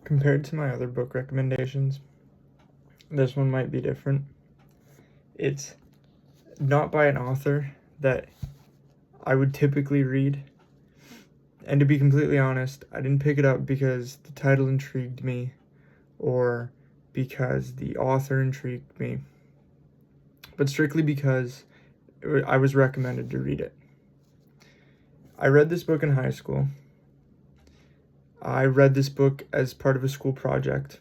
Compared to my other book recommendations, this one might be different. It's not by an author that I would typically read. And to be completely honest, I didn't pick it up because the title intrigued me or because the author intrigued me, but strictly because I was recommended to read it. I read this book in high school. I read this book as part of a school project,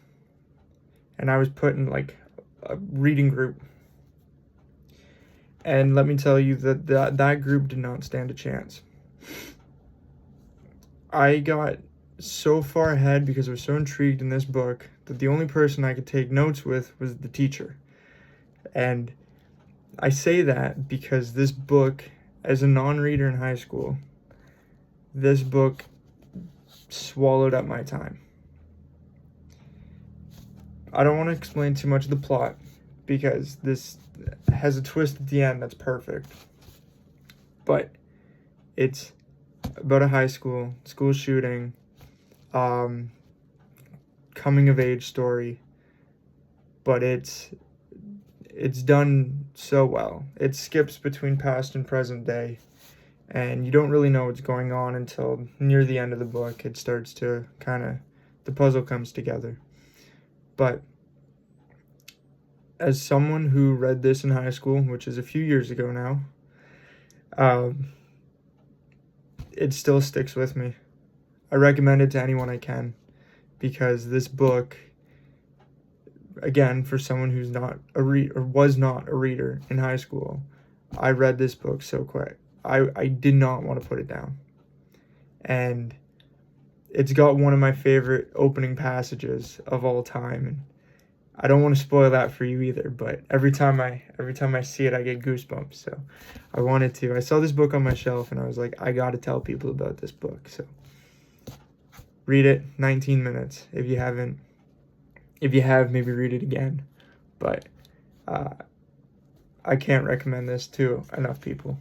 and I was put in like a reading group. And let me tell you that group did not stand a chance. I got so far ahead because I was so intrigued in this book that the only person I could take notes with was the teacher. And I say that because this book, as a non-reader in high school, this book swallowed up my time. I don't want to explain too much of the plot because this has a twist at the end that's perfect. But it's about a high school shooting, coming of age story, but it's done so well. It skips between past and present day, and you don't really know what's going on until near the end of the book. It starts to the puzzle comes together. But as someone who read this in high school, which is a few years ago now, it still sticks with me. I recommend it to anyone I can because this book, again, for someone who's not was not a reader in high school, I read this book so quick. I did not want to put it down. And it's got one of my favorite opening passages of all time, and I don't want to spoil that for you either, but every time I see it, I get goosebumps. So I wanted to. I saw this book on my shelf and I was like, I got to tell people about this book. So read it, 19 minutes. If you haven't, if you have, maybe read it again. But I can't recommend this to enough people.